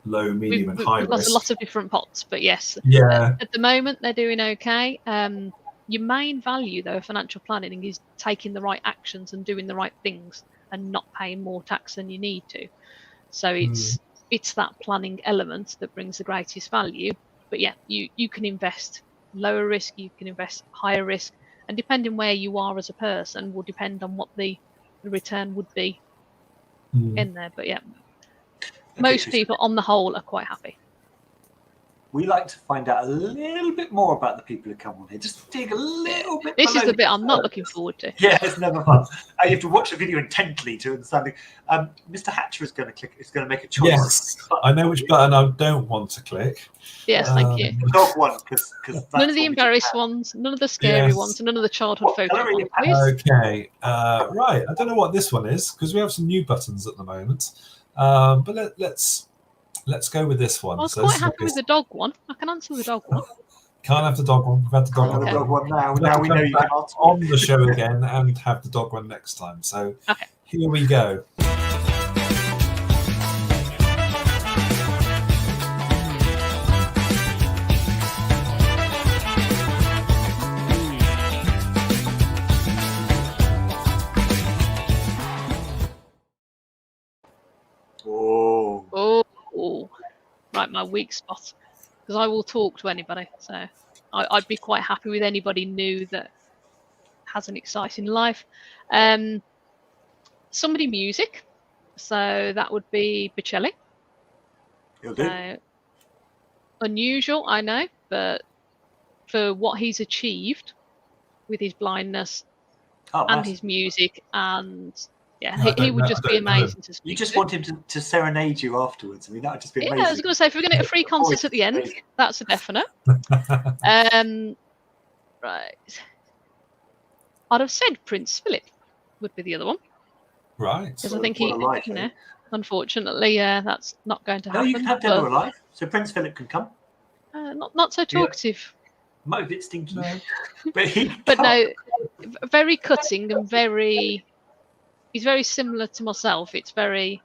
[SPEAKER 1] low, medium, and high
[SPEAKER 4] risk.
[SPEAKER 1] We've
[SPEAKER 4] got a lot of different pots, but yes.
[SPEAKER 1] Yeah.
[SPEAKER 4] At the moment, they're doing okay. Your main value, though, of financial planning is taking the right actions and doing the right things and not paying more tax than you need to. So it's that planning element that brings the greatest value. But yeah, you can invest lower risk, you can invest higher risk, and depending where you are as a person will depend on what the return would be in there. But yeah, most people on the whole are quite happy.
[SPEAKER 2] We like to find out a little bit more about the people who come on here. Just dig a little bit.
[SPEAKER 4] This is the bit I'm not looking forward to.
[SPEAKER 2] Yeah, it's never fun. You have to watch the video intently to understand it. Mr. Hatcher is going to click. Is going to make a choice.
[SPEAKER 1] Yes, I know which button I don't want to click.
[SPEAKER 4] Yes, thank you.
[SPEAKER 2] The dog one, because
[SPEAKER 4] none of the embarrassed ones, none of the scary ones, and none of the childhood photo ones, please.
[SPEAKER 1] Okay, right. I don't know what this one is because we have some new buttons at the moment. But let's go with this one.
[SPEAKER 4] I was quite happy with the dog one. I can answer the dog one.
[SPEAKER 1] Can't have the dog one. We've had the dog one.
[SPEAKER 2] The dog one now. Now we know you can answer
[SPEAKER 1] on the show again and have the dog one next time. So here we go.
[SPEAKER 4] Oh, right, my weak spot. Because I will talk to anybody, so I'd be quite happy with anybody new that has an exciting life. Somebody music, so that would be Bocelli.
[SPEAKER 2] He'll do.
[SPEAKER 4] Unusual, I know, but for what he's achieved with his blindness and his music, and he would just be amazing to speak to.
[SPEAKER 2] You just want him to serenade you afterwards. I mean, that would just be amazing.
[SPEAKER 4] Yeah, I was going to say, if we're going to get a free concert at the end, that's a definite. Right. I'd have said Prince Philip would be the other one.
[SPEAKER 1] Right.
[SPEAKER 4] Because I think unfortunately, that's not going to happen.
[SPEAKER 2] No, you can have Dead or Alive, so Prince Philip can come.
[SPEAKER 4] Not so talkative.
[SPEAKER 2] Might be a bit stinky.
[SPEAKER 4] No.
[SPEAKER 2] but
[SPEAKER 4] no, very cutting and very... He's very similar to myself. It's very,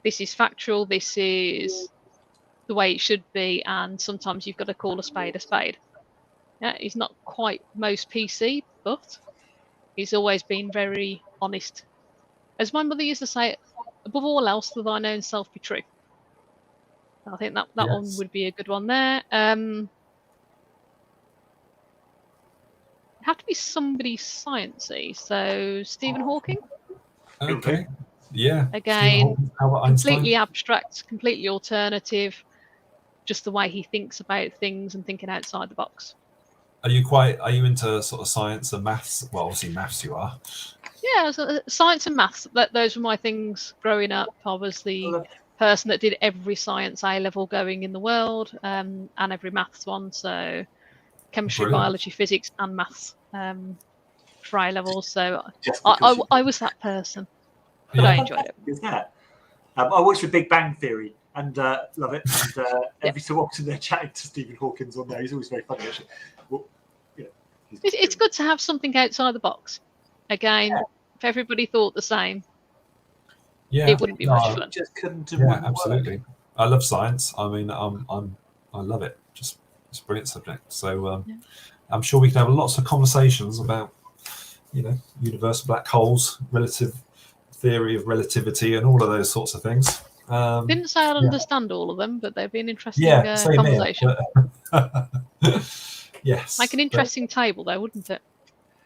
[SPEAKER 4] this is factual, this is the way it should be, and sometimes you've got to call a spade a spade. Yeah, he's not quite most PC, but he's always been very honest. As my mother used to say, above all else, that thine own self be true. I think that one would be a good one there. It'd have to be somebody sciencey, so Stephen Hawking.
[SPEAKER 1] Okay. Yeah.
[SPEAKER 4] Again, completely abstract, completely alternative. Just the way he thinks about things and thinking outside the box.
[SPEAKER 1] Are you into sort of science and maths? Well, obviously maths you are.
[SPEAKER 4] Yeah, so science and maths. Those were my things growing up. I was the person that did every science A level going in the world, and every maths one. So chemistry, biology, physics, and maths. For A levels, so I was that person, but I enjoyed it.
[SPEAKER 2] Is that? I watched The Big Bang Theory and love it. And every so often they're chatting to Stephen Hawking on there. He's always very funny, actually. Well,
[SPEAKER 4] it's good to have something outside the box. Again, if everybody thought the same, it wouldn't be much fun.
[SPEAKER 2] Just couldn't.
[SPEAKER 1] Absolutely. I love science. I mean, I love it. Just It's a brilliant subject. So
[SPEAKER 4] Yeah.
[SPEAKER 1] I'm sure we can have lots of conversations about, universal black holes, relative theory of relativity, and all of those sorts of things.
[SPEAKER 4] Didn't say I'd understand all of them, but they'd be an interesting
[SPEAKER 1] Same
[SPEAKER 4] conversation.
[SPEAKER 1] here. Yes.
[SPEAKER 4] Like an interesting table, though, wouldn't it?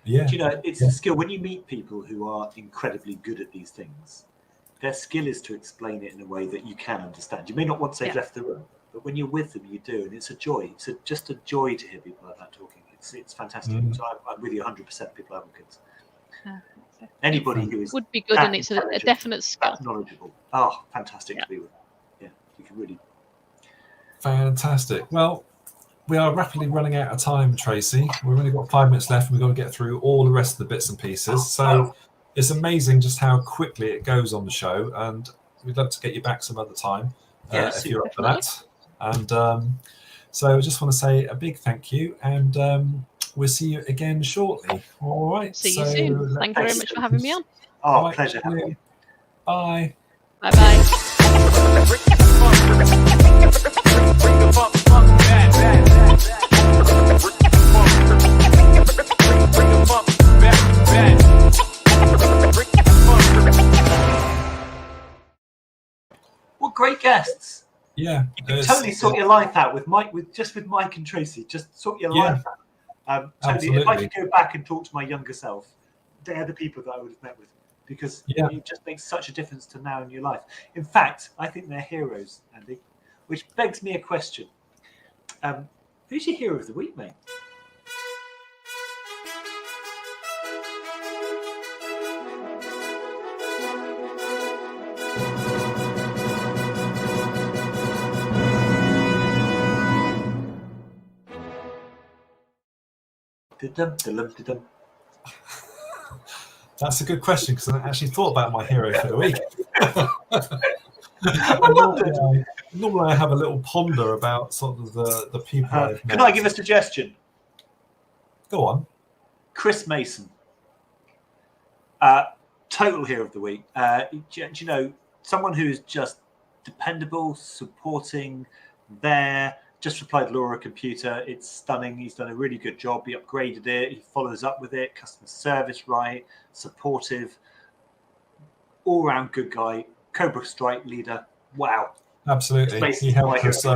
[SPEAKER 1] Yeah.
[SPEAKER 2] Do you know, it's a skill. When you meet people who are incredibly good at these things, their skill is to explain it in a way that you can understand. You may not once they've left the room, but when you're with them, you do, and it's a joy. It's just a joy to hear people like that talking. It's fantastic.
[SPEAKER 1] Mm.
[SPEAKER 2] So I'm with you 100%. People advocates.
[SPEAKER 4] Yeah.
[SPEAKER 2] Anybody who is
[SPEAKER 4] Would be good, and it's a definite skill.
[SPEAKER 2] that's knowledgeable. Oh, fantastic to be with. Yeah, you can really.
[SPEAKER 1] Fantastic. Well, we are rapidly running out of time, Tracy. We've only got 5 minutes left, and we've got to get through all the rest of the bits and pieces. So it's amazing just how quickly it goes on the show, and we'd love to get you back some other time if you're up for that. And so I just want to say a big thank you, and we'll see you again shortly. All right.
[SPEAKER 4] See you soon. Thank you very much for having me on.
[SPEAKER 2] Oh,
[SPEAKER 1] Right,
[SPEAKER 2] pleasure having you.
[SPEAKER 1] Bye.
[SPEAKER 4] Bye-bye.
[SPEAKER 2] What great guests!
[SPEAKER 1] Yeah.
[SPEAKER 2] You can totally sort your life out with Mike, with Mike and Tracy. Just sort your life out. Totally. If I could go back and talk to my younger self, they're the people that I would have met with, because it just makes such a difference to now in your life. In fact, I think they're heroes, Andy. Which begs me a question: who's your hero of the week, mate?
[SPEAKER 1] That's a good question, because I actually thought about my hero for the week. Normally I have a little ponder about sort of the people I've met.
[SPEAKER 2] Can I give a suggestion?
[SPEAKER 1] Go on.
[SPEAKER 2] Chris Mason. Total hero of the week. Do you know, someone who is just dependable, supporting, there. Just replied Laura Computer. It's stunning. He's done a really good job. He upgraded it. He follows up with it. Customer service right. Supportive. All-round good guy. Cobra Strike leader. Wow.
[SPEAKER 1] Absolutely. He helped us.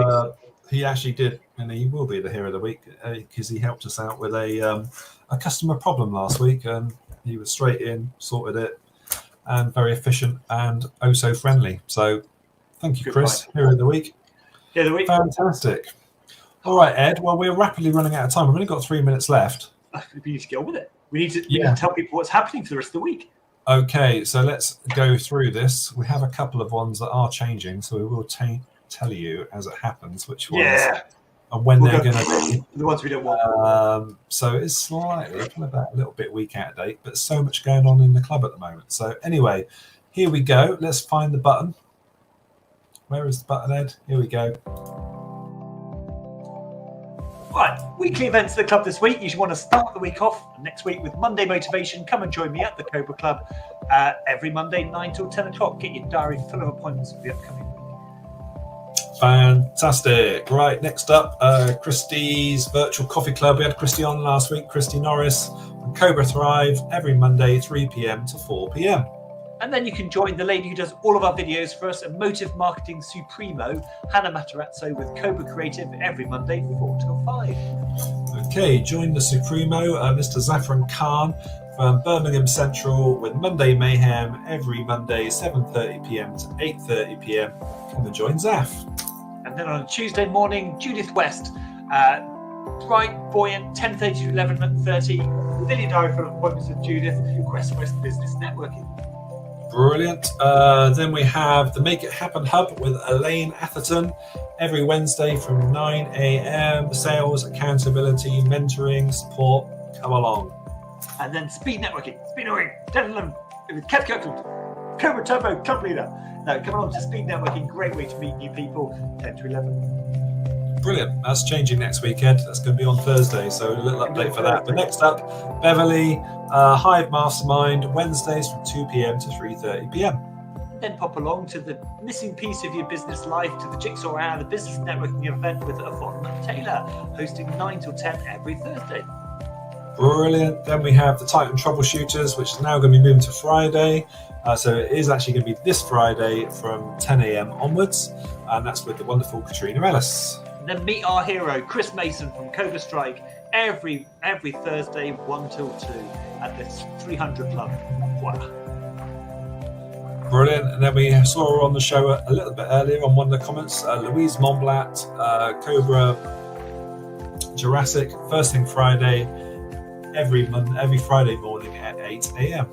[SPEAKER 1] He actually did, and he will be the hero of the week, because he helped us out with a customer problem last week, and he was straight in, sorted it, and very efficient and oh so friendly. So thank you, Chris. Hero of the week.
[SPEAKER 2] Hero of the week.
[SPEAKER 1] Fantastic. All right, Ed. Well, we're rapidly running out of time. We've only got 3 minutes left.
[SPEAKER 2] We need to get on with it. We need to tell people what's happening for the rest of the week.
[SPEAKER 1] Okay, so let's go through this. We have a couple of ones that are changing, so we will tell you as it happens which ones and when they're going to be.
[SPEAKER 2] The ones we don't want.
[SPEAKER 1] So it's slightly about a little bit week out of date, but so much going on in the club at the moment. So anyway, here we go. Let's find the button. Where is the button, Ed? Here we go.
[SPEAKER 2] Right, weekly events of the club this week. You should want to start the week off next week with Monday Motivation. Come and join me at the Cobra Club every Monday, 9 till 10 o'clock. Get your diary full of appointments for the upcoming week.
[SPEAKER 1] Fantastic. Right, next up, Christie's Virtual Coffee Club. We had Christy on last week, Christy Norris from Cobra Thrive, every Monday, 3 p.m. to 4 p.m.
[SPEAKER 2] And then you can join the lady who does all of our videos for us, Emotive Marketing Supremo, Hannah Matarazzo, with Cobra Creative every Monday, 4 till 5.
[SPEAKER 1] Okay, join the Supremo, Mr. Zafran Khan from Birmingham Central, with Monday Mayhem every Monday, 7:30 p.m. to 8:30 p.m. Come and join Zaf.
[SPEAKER 2] And then on Tuesday morning, Judith West, bright, buoyant, 10:30 to 11:30. Fill your diary for appointments with Judith, Quest West Business Networking.
[SPEAKER 1] Brilliant. Then we have the Make It Happen Hub with Elaine Atherton every Wednesday from 9 a.m. Sales, accountability, mentoring, support. Come along.
[SPEAKER 2] And then Speed Networking, 10 11 with Kat Kirkland, Cobra Turbo Club Leader. Now, come along to Speed Networking, great way to meet new people, 10 to 11.
[SPEAKER 1] Brilliant. That's changing next weekend. That's going to be on Thursday, so a little update for that. But next up, Beverly, Hive Mastermind, Wednesdays from 2 p.m. to 3:30 p.m.
[SPEAKER 2] Then pop along to the missing piece of your business life, to the Jigsaw Hour, the business networking event with Yvonne Taylor, hosting 9 till 10 every Thursday.
[SPEAKER 1] Brilliant. Then we have the Titan Troubleshooters, which is now going to be moving to Friday. So it is actually going to be this Friday from 10 a.m. onwards, and that's with the wonderful Katrina Ellis.
[SPEAKER 2] And then meet our hero, Chris Mason from Cobra Strike, every Thursday, 1 till 2 at the 300 Club. Wow.
[SPEAKER 1] Brilliant. And then we saw her on the show a little bit earlier on one of the comments, Louise Montblat, Cobra Jurassic, first thing Friday, every Friday morning at 8 a.m.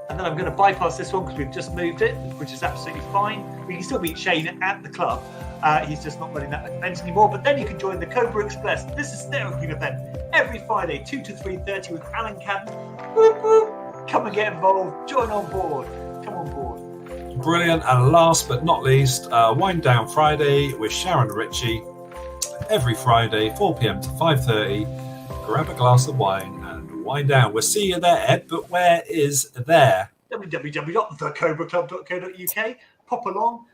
[SPEAKER 2] And then I'm going to bypass this one because we've just moved it, which is absolutely fine. We can still meet Shane at the club. He's just not running that event anymore. But then you can join the Cobra Express. This is networking event every Friday, 2 to 3:30 with Alan Cadden. Whoop, whoop. Come and get involved. Join on board. Come on board.
[SPEAKER 1] Brilliant. And last but not least, Wind Down Friday with Sharon Ritchie. Every Friday, 4 p.m. to 5:30. Grab a glass of wine and wind down. We'll see you there, Ed, but where is there?
[SPEAKER 2] www.thecobraclub.co.uk. Pop along,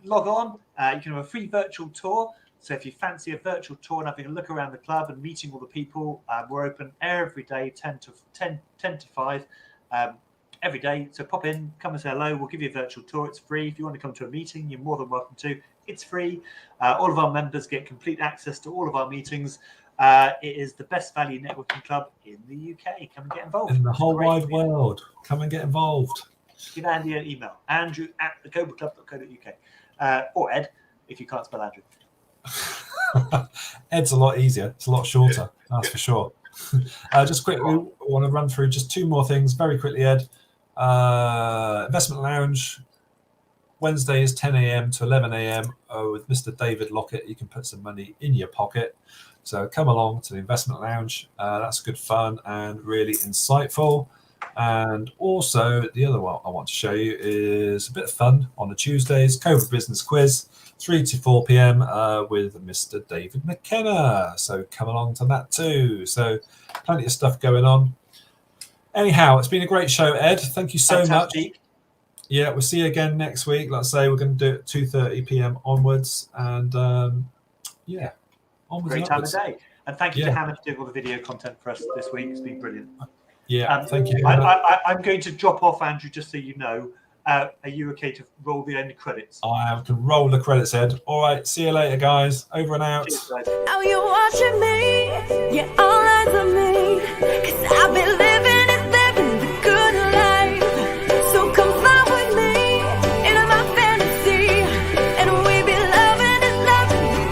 [SPEAKER 2] log on. You can have a free virtual tour. So if you fancy a virtual tour and having a look around the club and meeting all the people, we're open every day, 10 to 5. Every day. So pop in, come and say hello. We'll give you a virtual tour. It's free. If you want to come to a meeting, you're more than welcome to. It's free. All of our members get complete access to all of our meetings. It is the best value networking club in the UK. Come and get involved.
[SPEAKER 1] In the whole wide world. Come and get involved.
[SPEAKER 2] Give Andy an email. Andrew@thecobraclub.co.uk. Or Ed, if you can't spell Andrew.
[SPEAKER 1] Ed's a lot easier. It's a lot shorter. That's for sure. Just quickly, I want to run through just 2 more things very quickly, Ed. Investment Lounge, Wednesday is 10 a.m. to 11 a.m. With Mr. David Lockett. You can put some money in your pocket. So come along to the Investment Lounge. That's good fun and really insightful. And also, the other one I want to show you is a bit of fun on the Tuesdays. Cobra Business Quiz, 3 to 4 p.m. With Mr. David McKenna. So come along to that too. So plenty of stuff going on. Anyhow, it's been a great show, Ed. Thank you so much. Yeah, we'll see you again next week. Like I say, we're going to do it 2:30 p.m. onwards. And yeah, onwards.
[SPEAKER 2] Great time of day. And thank you to Hannah for doing all the video content for us this week. It's been brilliant.
[SPEAKER 1] Yeah, thank you.
[SPEAKER 2] I'm going to drop off, Andrew, just so you know. Are you okay to roll the end credits?
[SPEAKER 1] I can roll the credits, Ed. All right, see you later, guys. Over and out.
[SPEAKER 2] Cheers, guys.
[SPEAKER 5] Now you're watching me, yeah, all eyes on me, 'cause I've been living the good life. So come fly with me into my fantasy, and we be loving the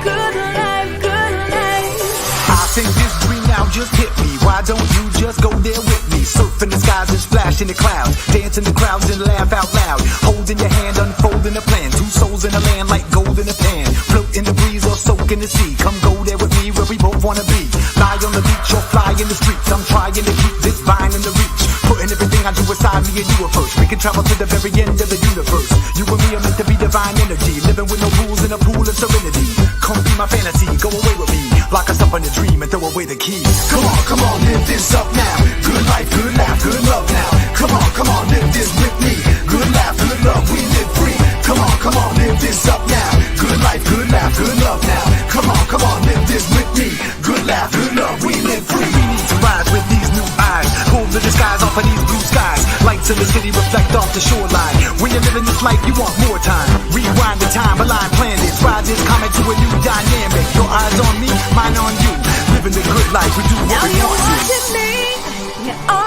[SPEAKER 5] good life, good life.
[SPEAKER 6] I think this dream now just hit me. Why don't you just go there with me? Surf in the skies and splash in the clouds, dance in the crowds and laugh out loud. Holding your hand, unfolding a plan. 2 souls in a land like gold in a pan. Float in the breeze or soak in the sea. Come go there with me where we both wanna be. Lie on the beach or fly in the streets. I'm trying to keep this vine in the reach. Putting everything I do aside, me and you are first. We can travel to the very end of the universe. You and me are meant to be divine energy. Living with no rules in a pool of serenity. Come be my fantasy, go away with me. Lock us up in a dream and throw away the key. Come on, live this up now. Good life, good laugh, good love now. Come on, live this with me. Good laugh, good love, we live free. Come on, live this up now. Good life, good laugh, good love now. Come on, live this with me. Good laugh, good love, we live free. We need to rise with these new eyes. Pull the disguise off of these blue skies. Lights in the city reflect off the shoreline. When you're living this life, you want more time. Rewind the time, align planets. Ride this comet to a new dynamic. Your eyes on me, mine on you. Living the good life, we do what
[SPEAKER 5] Now
[SPEAKER 6] we
[SPEAKER 5] you're
[SPEAKER 6] want to.
[SPEAKER 5] watching me, yeah, all